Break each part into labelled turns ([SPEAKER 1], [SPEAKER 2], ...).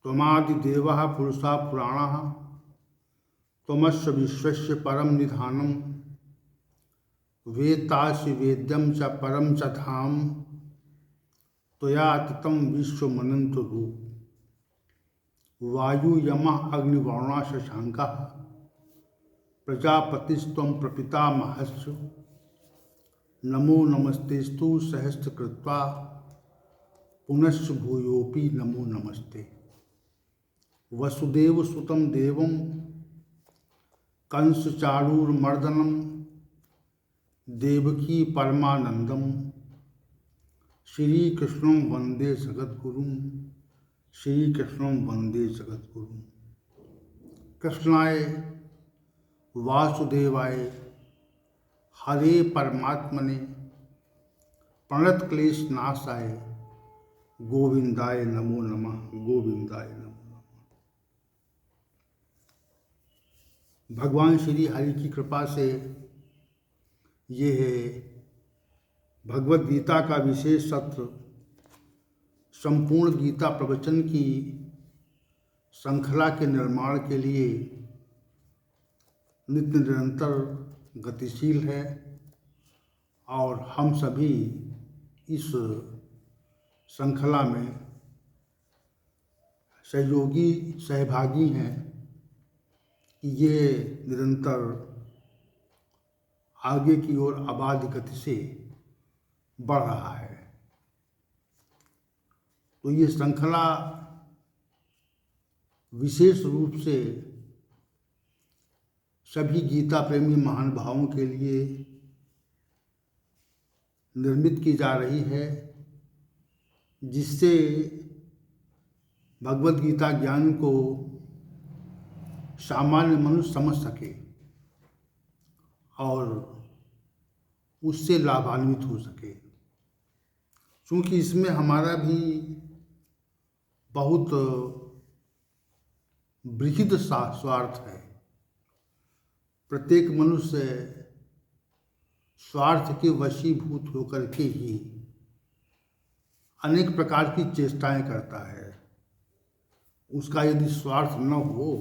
[SPEAKER 1] त्वमादिदेवः पुरुषः पुराणः त्वमस्य विश्वस्य परम निधानम् वेत्तासि वेद्यं च परम च धाम त्वया ततं विश्वमनंत रूप वायु यमः अग्निवर्णा शशांकः प्रजापतिस्त्वं प्रपितामहश्च नमो नमस्तेस्तु सहस्रकृत्वा पुनश्च भूयोऽपि नमो नमस्ते। वसुदेवसुतं देवं कंसचाणूरमर्दनं देवकी परमानंदम श्रीकृष्णं वंदे जगद्गुरुं श्रीकृष्णं वंदे जगद्गुरुं। कृष्णाय वासुदेवाय हरे परमात्मने प्रणतक्लेशनाशाय गोविंदाय नमो नमः गोविंदाय नमो नमः। भगवान श्री हरि की कृपा से ये है भगवत गीता का विशेष सत्र। संपूर्ण गीता प्रवचन की श्रृंखला के निर्माण के लिए नित्य निरंतर गतिशील है और हम सभी इस श्रृंखला में सहयोगी सहभागी हैं कि ये निरंतर आगे की ओर अबाध गति से बढ़ रहा है। तो ये श्रृंखला विशेष रूप से सभी गीता प्रेमी महानुभावों के लिए निर्मित की जा रही है, जिससे भगवद गीता ज्ञान को सामान्य मनुष्य समझ सके और उससे लाभान्वित हो सके। क्योंकि इसमें हमारा भी बहुत बृहद स्वार्थ है। प्रत्येक मनुष्य स्वार्थ के वशीभूत होकर के ही अनेक प्रकार की चेष्टाएं करता है। उसका यदि स्वार्थ न हो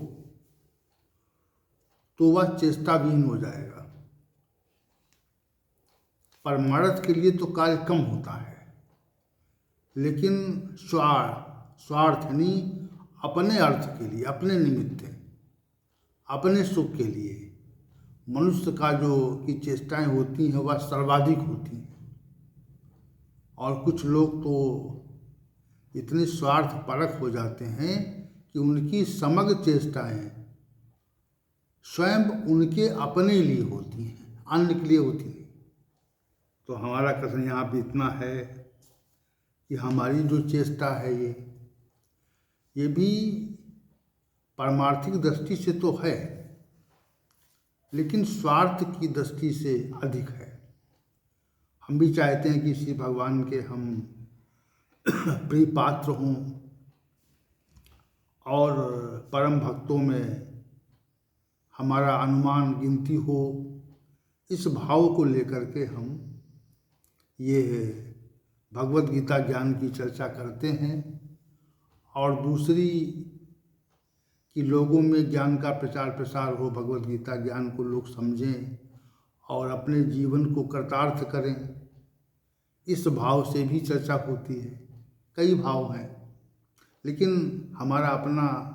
[SPEAKER 1] तो वह चेष्टाविहीन हो जाएगा। परमार्थ के लिए तो कार्य कम होता है, लेकिन स्वार्थ यानी अपने अर्थ के लिए, अपने निमित्त, अपने सुख के लिए मनुष्य का जो की चेष्टाएं होती हैं वह सर्वाधिक होती हैं। और कुछ लोग तो इतने स्वार्थपरक हो जाते हैं कि उनकी समग्र चेष्टाएं स्वयं उनके अपने लिए होती हैं, अन्य के लिए होती नहीं। तो हमारा कथन यहाँ पे इतना है कि हमारी जो चेष्टा है ये भी पारमार्थिक दृष्टि से तो है, लेकिन स्वार्थ की दृष्टि से अधिक है। हम भी चाहते हैं कि श्री भगवान के हम प्रिय पात्र हों और परम भक्तों में हमारा अनुमान गिनती हो। इस भाव को लेकर के हम ये भगवद गीता ज्ञान की चर्चा करते हैं और दूसरी कि लोगों में ज्ञान का प्रचार प्रसार हो, भगवद गीता ज्ञान को लोग समझें और अपने जीवन को कृतार्थ करें। इस भाव से भी चर्चा होती है। कई भाव हैं, लेकिन हमारा अपना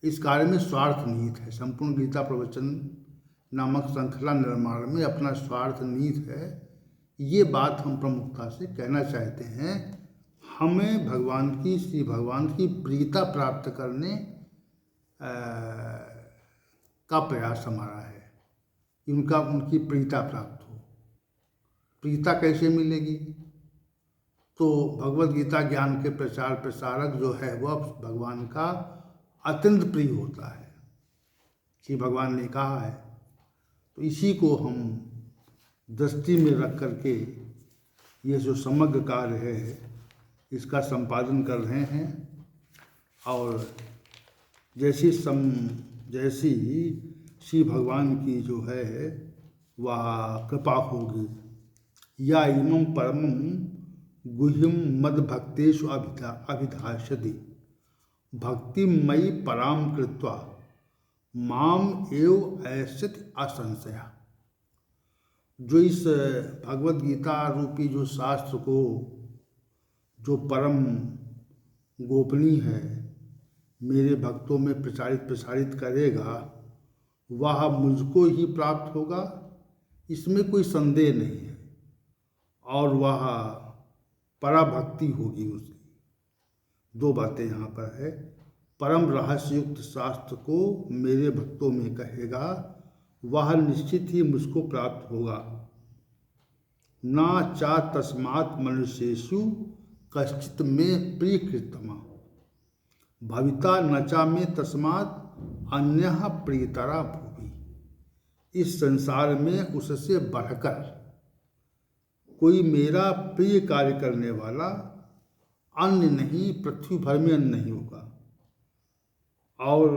[SPEAKER 1] इस कार्य में स्वार्थ निहित है। संपूर्ण गीता प्रवचन नामक श्रृंखला निर्माण में अपना स्वार्थ निहित है। ये बात हम प्रमुखता से कहना चाहते हैं। हमें भगवान की, श्री भगवान की प्रियता प्राप्त करने का प्रयास हमारा है कि उनकी प्रियता प्राप्त हो। प्रियता कैसे मिलेगी? तो भगवद गीता ज्ञान के प्रचार प्रसारक जो है वह भगवान का अत्यंत प्रिय होता है, श्री भगवान ने कहा है। तो इसी को हम दृष्टि में रख करके ये जो समग्र कार्य है इसका संपादन कर रहे हैं। और जैसी श्री भगवान की जो है वह कृपा होगी, या इमं परमं गुह्यं मद भक्तेषु अभिधास्यति भक्तिमयी पराम कृत्वा माम एव ऐसित असंशया। जो इस भगवत गीता रूपी जो शास्त्र को जो परम गोपनीय है मेरे भक्तों में प्रसारित करेगा, वह मुझको ही प्राप्त होगा, इसमें कोई संदेह नहीं है। और वह पराभक्ति होगी उसकी। दो बातें यहाँ पर है। परम रहस्ययुक्त शास्त्र को मेरे भक्तों में कहेगा, वह निश्चित ही मुझको प्राप्त होगा। ना चा तस्मात् मनुष्येषु कश्चित में प्रियकृतमा भविता न चा में तस्मात् अन्यः प्रियतरा भूमि। इस संसार में उससे बढ़कर कोई मेरा प्रिय कार्य करने वाला अन्य नहीं, पृथ्वी भर में अन्य नहीं होगा, और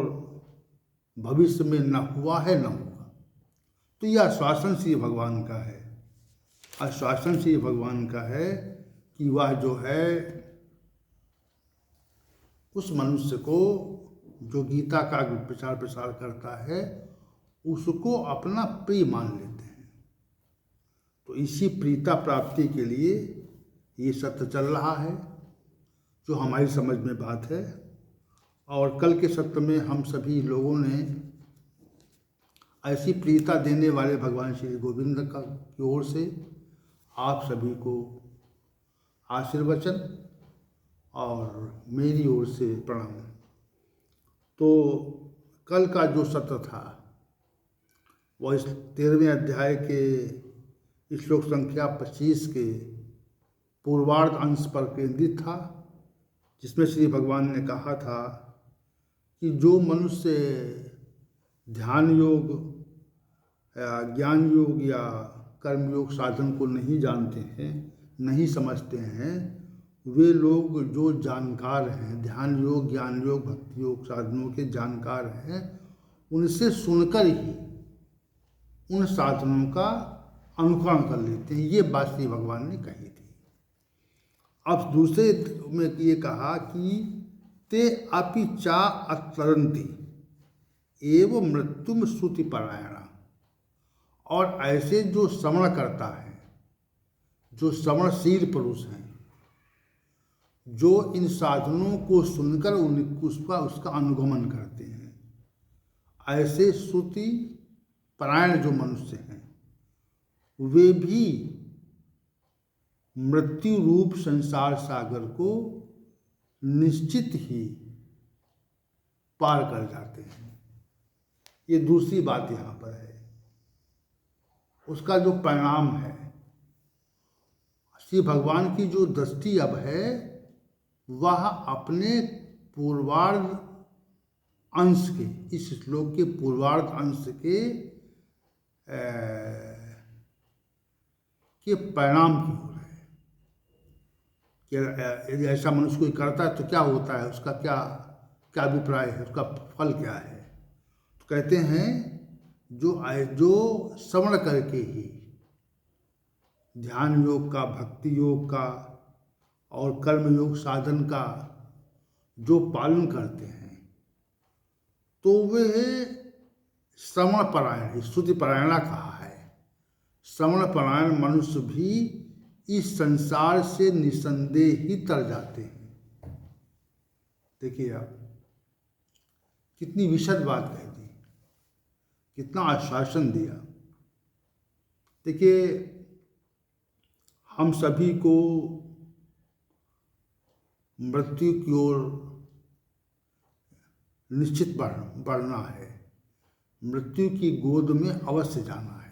[SPEAKER 1] भविष्य में न हुआ है न होगा। तो यह आश्वासन श्री भगवान का है, आश्वासन श्री भगवान का है कि वह जो है उस मनुष्य को जो गीता का प्रचार प्रसार करता है उसको अपना प्रिय मान लेते हैं। तो इसी प्रियता प्राप्ति के लिए ये सत्य चल रहा है जो हमारी समझ में बात है। और कल के सत्र में हम सभी लोगों ने ऐसी प्रियता देने वाले भगवान श्री गोविंद का की ओर से आप सभी को आशीर्वचन और मेरी ओर से प्रणाम। तो कल का जो सत्र था वह इस 13वें अध्याय के श्लोक संख्या 25 के पूर्वार्ध अंश पर केंद्रित था, जिसमें श्री भगवान ने कहा था कि जो मनुष्य ध्यान योग या ज्ञान योग या कर्म योग साधन को नहीं जानते हैं, नहीं समझते हैं, वे लोग जो जानकार हैं, ध्यान योग ज्ञान योग भक्ति योग साधनों के जानकार हैं, उनसे सुनकर ही उन साधनों का अनुकरण कर लेते हैं। ये बात श्री भगवान ने कही थी। अब दूसरे में ये कहा कि ते अपि चा अतरन्ति एवं मृत्युम श्रुति परायणा। और ऐसे जो श्रवण करता है, जो श्रवणशील पुरुष हैं, जो इन साधनों को सुनकर उसका अनुगमन करते हैं, ऐसे श्रुति परायण जो मनुष्य हैं, वे भी मृत्यु रूप संसार सागर को निश्चित ही पार कर जाते हैं। ये दूसरी बात यहाँ पर है। उसका जो परिणाम है, श्री भगवान की जो दृष्टि अब है वह अपने पूर्वार्ध अंश के, इस श्लोक के पूर्वार्ध अंश के परिणाम की ओर है कि यदि ऐसा मनुष्य कोई करता है तो क्या होता है, उसका क्या क्या अभिप्राय है, उसका फल क्या है। तो कहते हैं जो श्रवण करके ही ध्यान योग का, भक्ति योग का और कर्म योग साधन का जो पालन करते हैं, तो वे श्रवण परायण, श्रुति परायणा कहा है। श्रवण परायण मनुष्य भी इस संसार से निसंदेह ही तर जाते हैं। देखिए आप कितनी विशद बात कह दी, कितना आश्वासन दिया। देखिए हम सभी को मृत्यु की ओर निश्चित बढ़ना है, मृत्यु की गोद में अवश्य जाना है,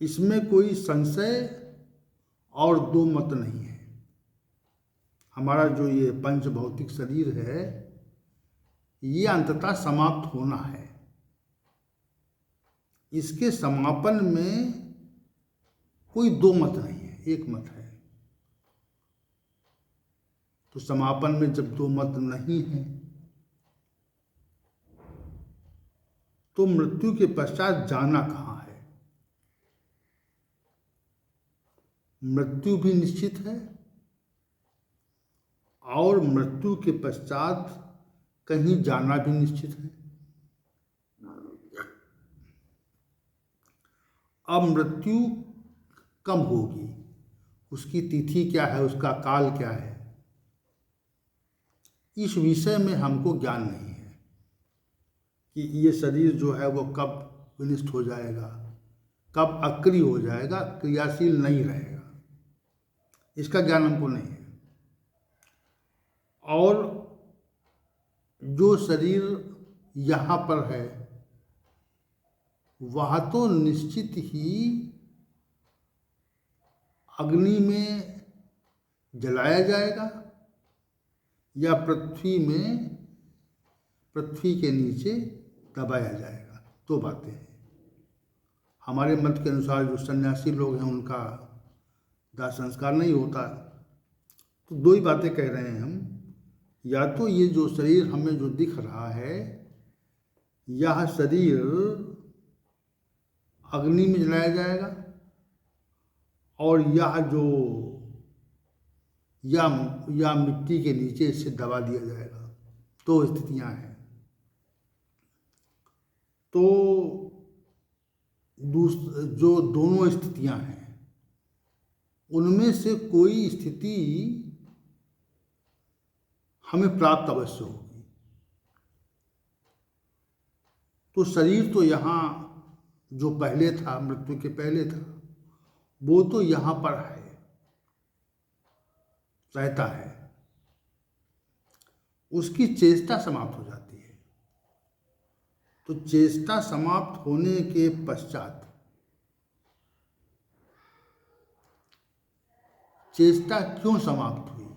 [SPEAKER 1] इसमें कोई संशय और दो मत नहीं है। हमारा जो ये पंच भौतिक शरीर है ये अंततः समाप्त होना है। इसके समापन में कोई दो मत नहीं है, एक मत है। तो समापन में जब दो मत नहीं है तो मृत्यु के पश्चात जाना कहाँ है। मृत्यु भी निश्चित है और मृत्यु के पश्चात कहीं जाना भी निश्चित है। अब मृत्यु कब होगी, उसकी तिथि क्या है, उसका काल क्या है, इस विषय में हमको ज्ञान नहीं है कि ये शरीर जो है वो कब विनिष्ट हो जाएगा, कब अक्रिय हो जाएगा, क्रियाशील नहीं रहेगा, इसका ज्ञान हमको नहीं है। और जो शरीर यहाँ पर है वह तो निश्चित ही अग्नि में जलाया जाएगा या पृथ्वी के नीचे दबाया जाएगा। दो बातें हैं। हमारे मत के अनुसार जो सन्यासी लोग हैं उनका दाह संस्कार नहीं होता, तो दो ही बातें कह रहे हैं हम। या तो ये जो शरीर हमें जो दिख रहा है यह शरीर अग्नि में जलाया जाएगा और या मिट्टी के नीचे इसे दबा दिया जाएगा। दो स्थितियां हैं। तो जो दोनों स्थितियां हैं उनमें से कोई स्थिति हमें प्राप्त अवश्य होगी। तो शरीर तो यहाँ जो पहले था, मृत्यु के पहले था, वो तो यहाँ पर है, रहता है। उसकी चेष्टा समाप्त हो जाती है। तो चेष्टा समाप्त होने के पश्चात चेष्टा क्यों समाप्त हुई,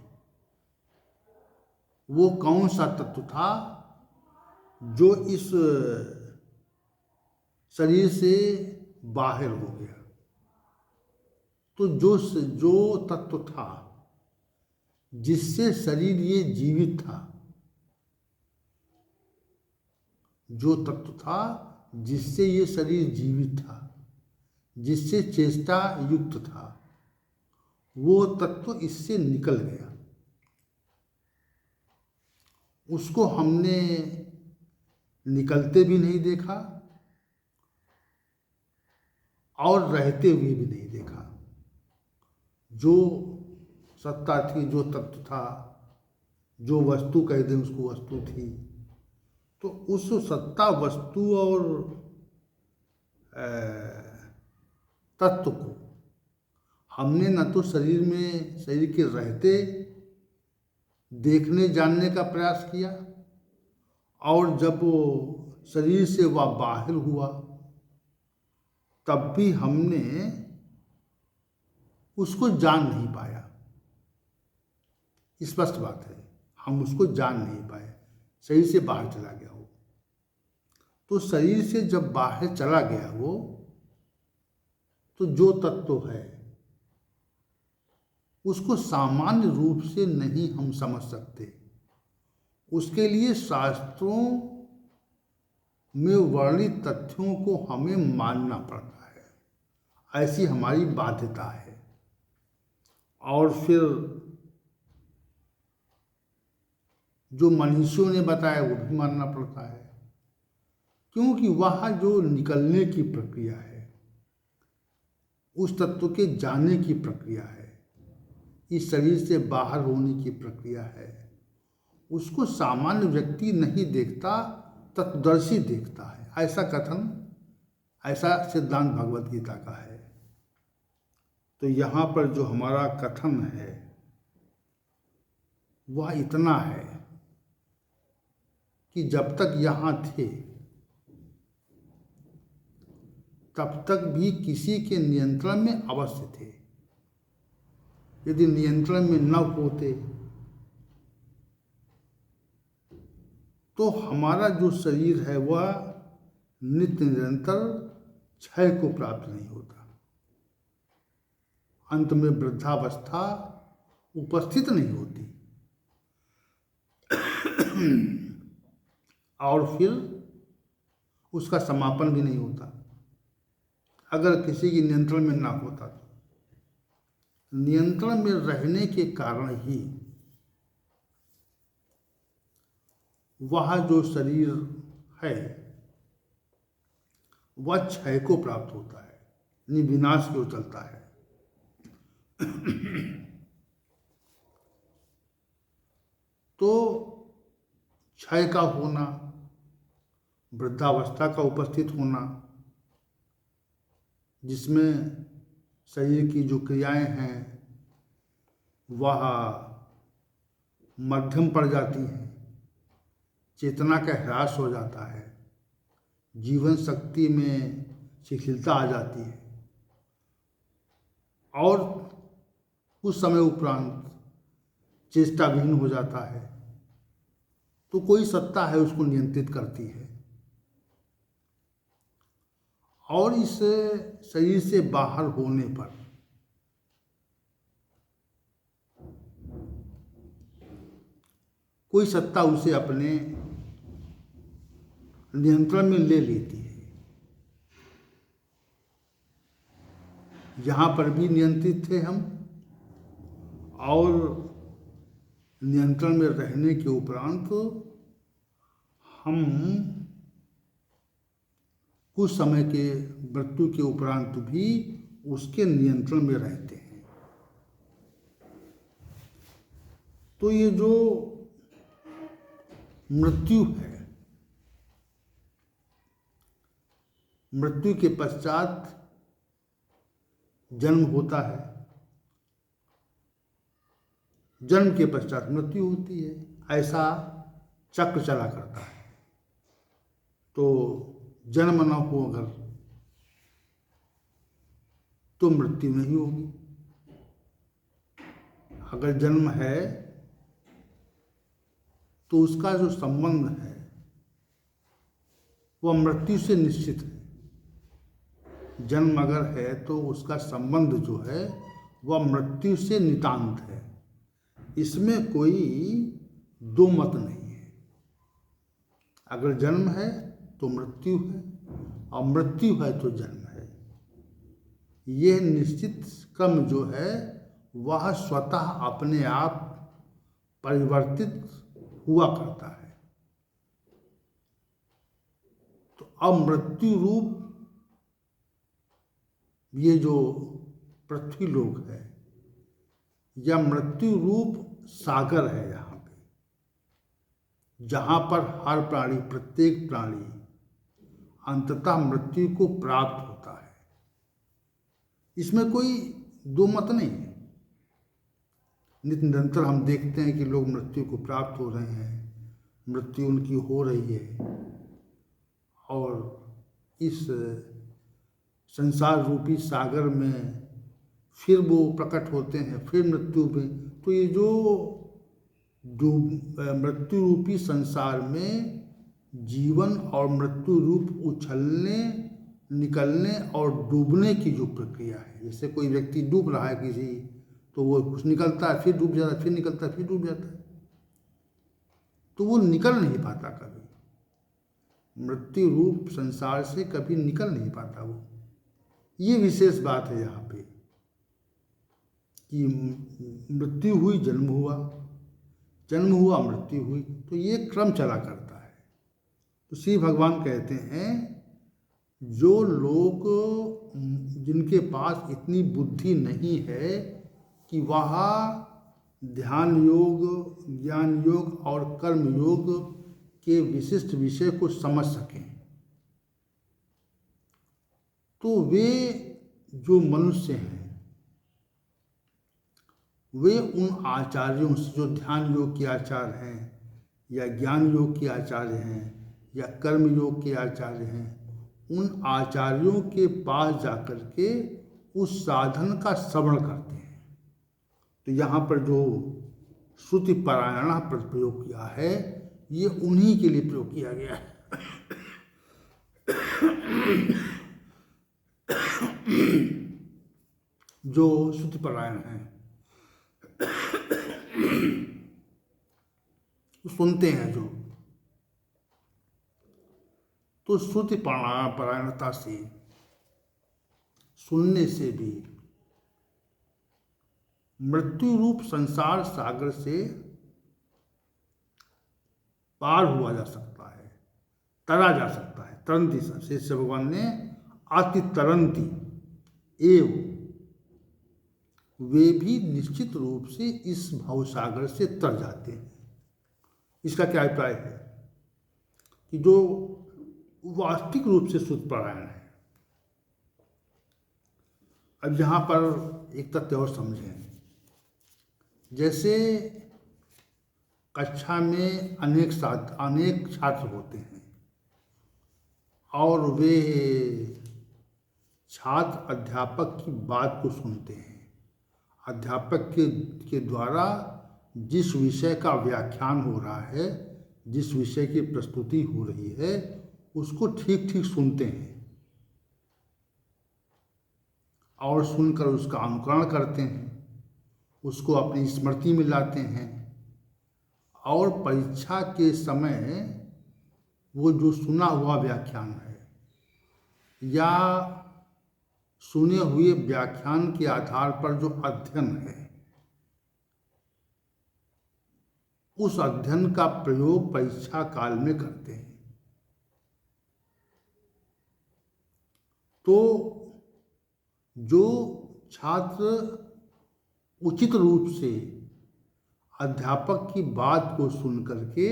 [SPEAKER 1] वो कौन सा तत्व था जो इस शरीर से बाहर हो गया। तो जो तत्व था जिससे शरीर ये जीवित था, जो तत्व था जिससे ये शरीर जीवित था, जिससे चेष्टा युक्त था, वो तत्व इससे निकल गया। उसको हमने निकलते भी नहीं देखा और रहते हुए भी नहीं देखा। जो सत्ता थी, जो तत्व था, जो वस्तु कह दें उसको वस्तु थी, तो उस सत्ता, वस्तु और तत्व को हमने न तो शरीर के रहते देखने जानने का प्रयास किया, और जब वो शरीर से वह बाहर हुआ तब भी हमने उसको जान नहीं पाया। स्पष्ट बात है, हम उसको जान नहीं पाए, शरीर से बाहर चला गया वो। तो शरीर से जब बाहर चला गया वो, तो जो तत्व है उसको सामान्य रूप से नहीं हम समझ सकते। उसके लिए शास्त्रों में वर्णित तथ्यों को हमें मानना पड़ता है, ऐसी हमारी बाध्यता है। और फिर जो मनीषियों ने बताया वो भी मानना पड़ता है, क्योंकि वह जो निकलने की प्रक्रिया है, उस तत्व के जाने की प्रक्रिया है, इस शरीर से बाहर होने की प्रक्रिया है, उसको सामान्य व्यक्ति नहीं देखता, तत्वदर्शी देखता है। ऐसा सिद्धांत भगवत गीता का है। तो यहाँ पर जो हमारा कथन है वह इतना है कि जब तक यहाँ थे तब तक भी किसी के नियंत्रण में अवश्य थे। यदि नियंत्रण में न होते तो हमारा जो शरीर है वह नित्य निरंतर क्षय को प्राप्त नहीं होता, अंत में वृद्धावस्था उपस्थित नहीं होती और फिर उसका समापन भी नहीं होता। अगर किसी की नियंत्रण में ना होता तो नियंत्रण में रहने के कारण ही वह जो शरीर है वह क्षय को प्राप्त होता है, यानी विनाश की ओर चलता है। तो क्षय का होना, वृद्धावस्था का उपस्थित होना, जिसमें शरीर की जो क्रियाएं हैं वह मध्यम पड़ जाती हैं, चेतना का ह्रास हो जाता है, जीवन शक्ति में शिथिलता आ जाती है, और कुछ समय उपरांत चेष्टा विहीन हो जाता है, तो कोई सत्ता है उसको नियंत्रित करती है। और इस शरीर से बाहर होने पर कोई सत्ता उसे अपने नियंत्रण में ले लेती है। यहाँ पर भी नियंत्रित थे हम, और नियंत्रण में रहने के उपरांत हम कुछ समय के मृत्यु के उपरांत भी उसके नियंत्रण में रहते हैं। तो ये जो मृत्यु है, मृत्यु के पश्चात जन्म होता है, जन्म के पश्चात मृत्यु होती है, ऐसा चक्र चला करता है। तो जन्म न हो अगर तो मृत्यु नहीं होगी, अगर जन्म है तो उसका जो संबंध है वह मृत्यु से निश्चित है। जन्म अगर है तो उसका संबंध जो है वह मृत्यु से नितांत है, इसमें कोई दो मत नहीं है। अगर जन्म है तो मृत्यु है, और मृत्यु है तो जन्म है। यह निश्चित क्रम जो है वह स्वतः अपने आप परिवर्तित हुआ करता है। तो अब मृत्यु रूप ये जो पृथ्वी लोक है, या मृत्यु रूप सागर है यहाँ पे, जहाँ पर हर प्राणी, प्रत्येक प्राणी अंततः मृत्यु को प्राप्त होता है। इसमें कोई दो मत नहीं है। निरंतर हम देखते हैं कि लोग मृत्यु को प्राप्त हो रहे हैं, मृत्यु उनकी हो रही है, और इस संसार रूपी सागर में फिर वो प्रकट होते हैं, फिर मृत्यु में। तो ये जो मृत्यु रूपी संसार में जीवन और मृत्यु रूप उछलने, निकलने और डूबने की जो प्रक्रिया है, जैसे कोई व्यक्ति डूब रहा है किसी, तो वो कुछ निकलता है, फिर डूब जाता है, फिर निकलता है, फिर डूब जाता है, तो वो निकल नहीं पाता कभी, मृत्यु रूप संसार से कभी निकल नहीं पाता वो। ये विशेष बात है यहाँ पे कि मृत्यु हुई, जन्म हुआ, जन्म हुआ, मृत्यु हुई, तो ये क्रम चला करता है। तो श्री भगवान कहते हैं जो लोग, जिनके पास इतनी बुद्धि नहीं है कि वह ध्यान योग, ज्ञान योग और कर्म योग के विशिष्ट विषय को समझ सकें, तो वे जो मनुष्य हैं वे उन आचार्यों से, जो ध्यान योग के आचार्य हैं या ज्ञान योग के आचार्य हैं या कर्म योग के आचार्य हैं, उन आचार्यों के पास जाकर के उस साधन का श्रवण करते हैं। तो यहाँ पर जो श्रुति पारायण पर प्रयोग किया है, ये उन्हीं के लिए प्रयोग किया गया है। जो श्रुति पारायण हैं, सुनते हैं जो, तो श्रुति पारायणता से, सुनने से भी मृत्यु रूप संसार सागर से पार हुआ जा सकता है, तरा जा सकता है। तरंती शेष भगवान ने अति तरंती एव, वे भी निश्चित रूप से इस भवसागर से तर जाते हैं। इसका क्या अभिप्राय है कि जो वास्तविक रूप से शुद्धपरायण है। अब यहाँ पर एक तथ्य और समझें। जैसे कक्षा में अनेक छात्र होते हैं और वे छात्र अध्यापक की बात को सुनते हैं। अध्यापक के द्वारा जिस विषय का व्याख्यान हो रहा है, जिस विषय की प्रस्तुति हो रही है, उसको ठीक ठीक सुनते हैं और सुनकर उसका अनुकरण करते हैं, उसको अपनी स्मृति में लाते हैं और परीक्षा के समय वो जो सुना हुआ व्याख्यान है या सुने हुए व्याख्यान के आधार पर जो अध्ययन है, उस अध्ययन का प्रयोग परीक्षा काल में करते हैं। तो जो छात्र उचित रूप से अध्यापक की बात को सुन करके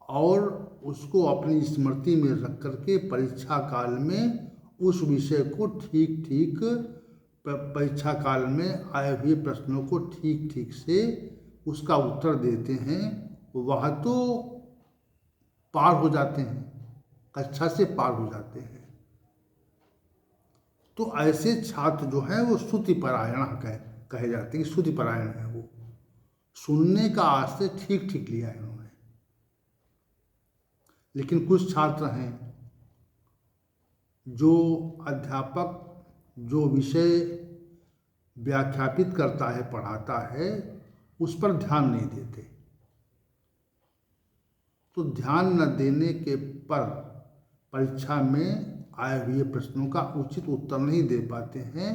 [SPEAKER 1] और उसको अपनी स्मृति में रख करके परीक्षा काल में उस विषय को ठीक ठीक परीक्षा काल में आए हुए प्रश्नों को ठीक ठीक से उसका उत्तर देते हैं, वह तो पार हो जाते हैं, कक्षा से पार हो जाते हैं। तो ऐसे छात्र जो हैं वो श्रुतिपरायण कहे जाते हैं कि श्रुतिपरायण है। वो सुनने का आश्रय ठीक ठीक लिया है उन्होंने। लेकिन कुछ छात्र हैं जो अध्यापक जो विषय व्याख्यापित करता है, पढ़ाता है, उस पर ध्यान नहीं देते। तो ध्यान न देने के पर परीक्षा में आए हुए प्रश्नों का उचित उत्तर नहीं दे पाते हैं,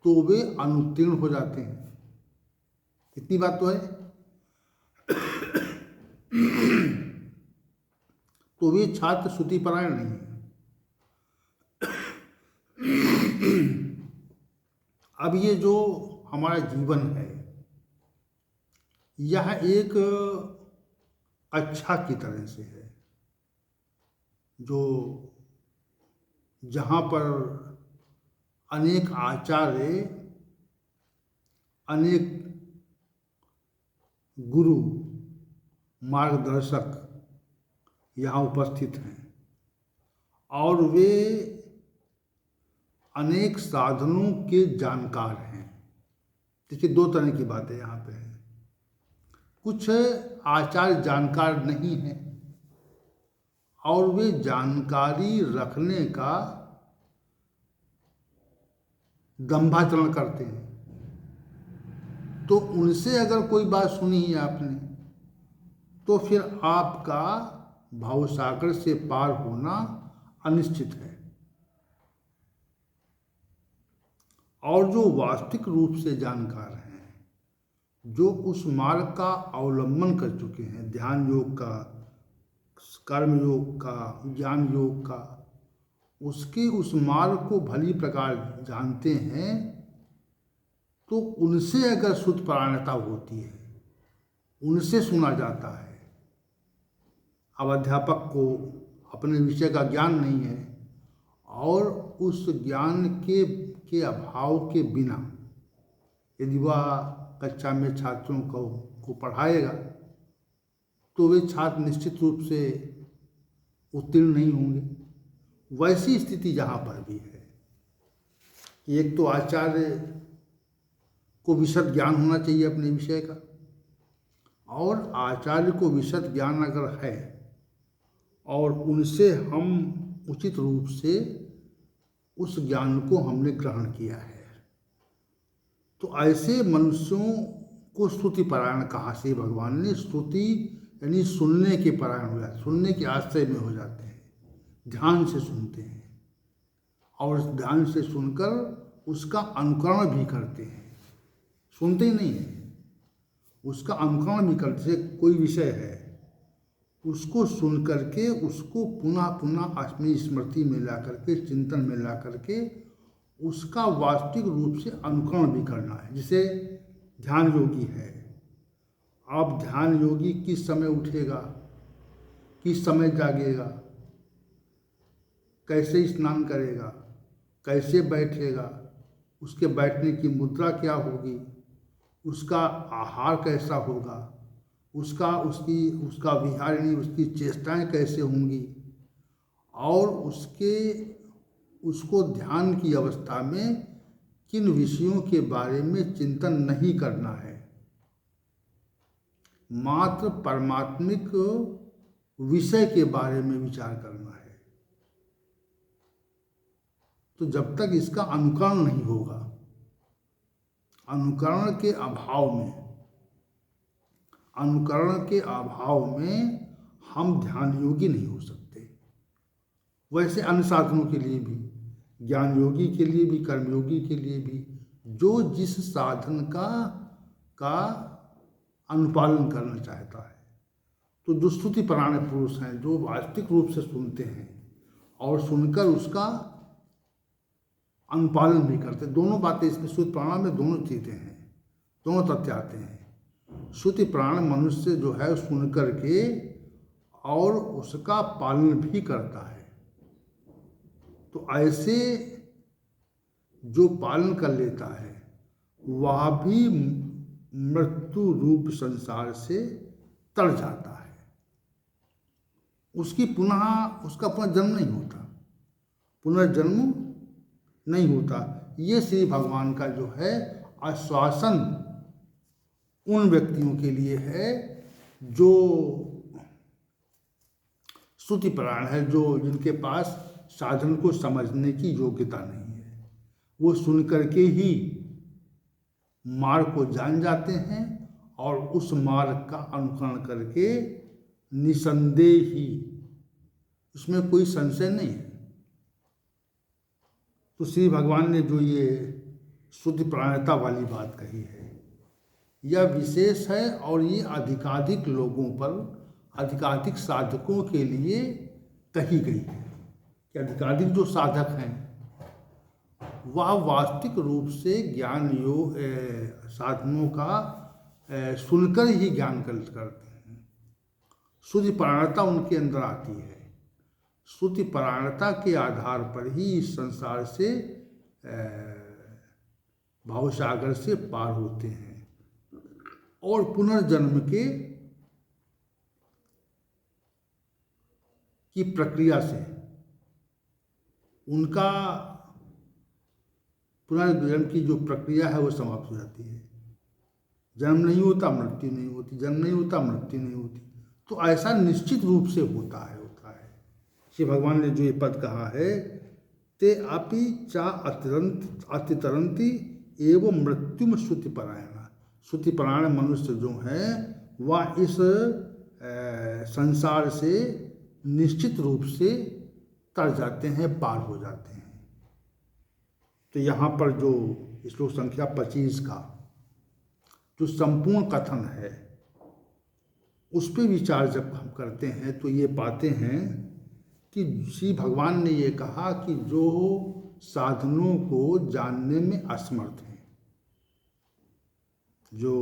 [SPEAKER 1] तो वे अनुत्तीर्ण हो जाते हैं। इतनी बात तो है। तो वे छात्र श्रुतिपरायण नहीं है। अब ये जो हमारा जीवन है, यह एक कक्षा की तरह से है, जो जहाँ पर अनेक आचार्य, अनेक गुरु, मार्गदर्शक यहाँ उपस्थित हैं और वे अनेक साधनों के जानकार हैं। देखिए, दो तरह की बातें यहाँ पे हैं। कुछ आचार्य जानकार नहीं हैं और वे जानकारी रखने का दंभाचरण करते हैं। तो उनसे अगर कोई बात सुनी है आपने, तो फिर आपका भवसागर से पार होना अनिश्चित है। और जो वास्तविक रूप से जानकार हैं, जो उस मार्ग का अवलंबन कर चुके हैं, ध्यान योग का, कर्म योग का, ज्ञान योग का, उसके उस मार्ग को भली प्रकार जानते हैं, तो उनसे अगर श्रुतपरायणता होती है, उनसे सुना जाता है। अब अध्यापक को अपने विषय का ज्ञान नहीं है और उस ज्ञान के अभाव के बिना यदि वह कक्षा में छात्रों को पढ़ाएगा, तो वे छात्र निश्चित रूप से उत्तीर्ण नहीं होंगे। वैसी स्थिति जहाँ पर भी है कि एक तो आचार्य को विशद ज्ञान होना चाहिए अपने विषय का, और आचार्य को विशद ज्ञान अगर है और उनसे हम उचित रूप से उस ज्ञान को हमने ग्रहण किया है, तो ऐसे मनुष्यों को श्रुतिपरायण कहा से भगवान ने। श्रुति यानी सुनने के परायण हो जाते, सुनने के आश्रय में हो जाते हैं, ध्यान से सुनते हैं और ध्यान से सुनकर उसका अनुकरण भी करते हैं। सुनते ही नहीं है, उसका अनुकरण भी करते। जैसे कोई विषय है उसको सुन करके उसको पुनः पुनः अपनी स्मृति में ला करके, चिंतन में ला करके उसका वास्तविक रूप से अनुकरण भी करना है। जैसे ध्यान योगी है, अब ध्यान योगी किस समय उठेगा, किस समय जागेगा, कैसे स्नान करेगा, कैसे बैठेगा, उसके बैठने की मुद्रा क्या होगी, उसका आहार कैसा होगा, उसका विहारिणी, उसकी चेष्टाएं कैसे होंगी, और उसको ध्यान की अवस्था में किन विषयों के बारे में चिंतन नहीं करना है, मात्र परमात्मिक विषय के बारे में विचार करना है। तो जब तक इसका अनुकरण नहीं होगा, अनुकरण के अभाव में हम ध्यान योगी नहीं हो सकते। वैसे अन्य साधनों के लिए भी, ज्ञान योगी के लिए भी, कर्मयोगी के लिए भी, जो जिस साधन का अनुपालन करना चाहता है, तो जो श्रुति परायण पुरुष हैं, जो वास्तविक रूप से सुनते हैं और सुनकर उसका अनुपालन भी करते, दोनों बातें इसमें श्रुति परायण में दोनों चीज़ें हैं, दोनों तथ्य आते हैं। श्रुति परायण मनुष्य जो है सुन करके और उसका पालन भी करता है। तो ऐसे जो पालन कर लेता है वह भी मृत्यु रूप संसार से तर जाता है, उसका पुनर्जन्म नहीं होता, पुनर्जन्म नहीं होता। ये श्री भगवान का जो है आश्वासन उन व्यक्तियों के लिए है जो श्रुति परायण है, जो जिनके पास साधन को समझने की योग्यता नहीं है। वो सुन करके ही मार्ग को जान जाते हैं और उस मार्ग का अनुकरण करके निसंदेह ही, उसमें कोई संशय नहीं है। तो श्री भगवान ने जो ये श्रुति परायणता वाली बात कही है, यह विशेष है और ये अधिकाधिक लोगों पर, अधिकाधिक साधकों के लिए कही गई है कि अधिकाधिक जो साधक हैं वह वास्तविक रूप से ज्ञान योग साधनों का सुनकर ही ज्ञान करते हैं। श्रुति परायणता उनके अंदर आती है, श्रुति परायणता के आधार पर ही इस संसार से भावसागर से पार होते हैं और पुनर्जन्म की प्रक्रिया से उनका पुनर्जन्म की जो प्रक्रिया है वो समाप्त हो जाती है। जन्म नहीं होता, मृत्यु नहीं होती, जन्म नहीं होता, मृत्यु नहीं होती। तो ऐसा निश्चित रूप से होता है। श्री भगवान ने जो ये पद कहा है, ते अपि चा अतितरंती एवं मृत्युम श्रुति परायण, श्रुति परायण मनुष्य जो है वह इस संसार से निश्चित रूप से तर जाते हैं, पार हो जाते हैं। तो यहाँ पर जो श्लोक संख्या 25 का जो संपूर्ण कथन है उस पर विचार जब हम करते हैं तो ये पाते हैं कि श्री भगवान ने ये कहा कि जो साधनों को जानने में असमर्थ हैं, जो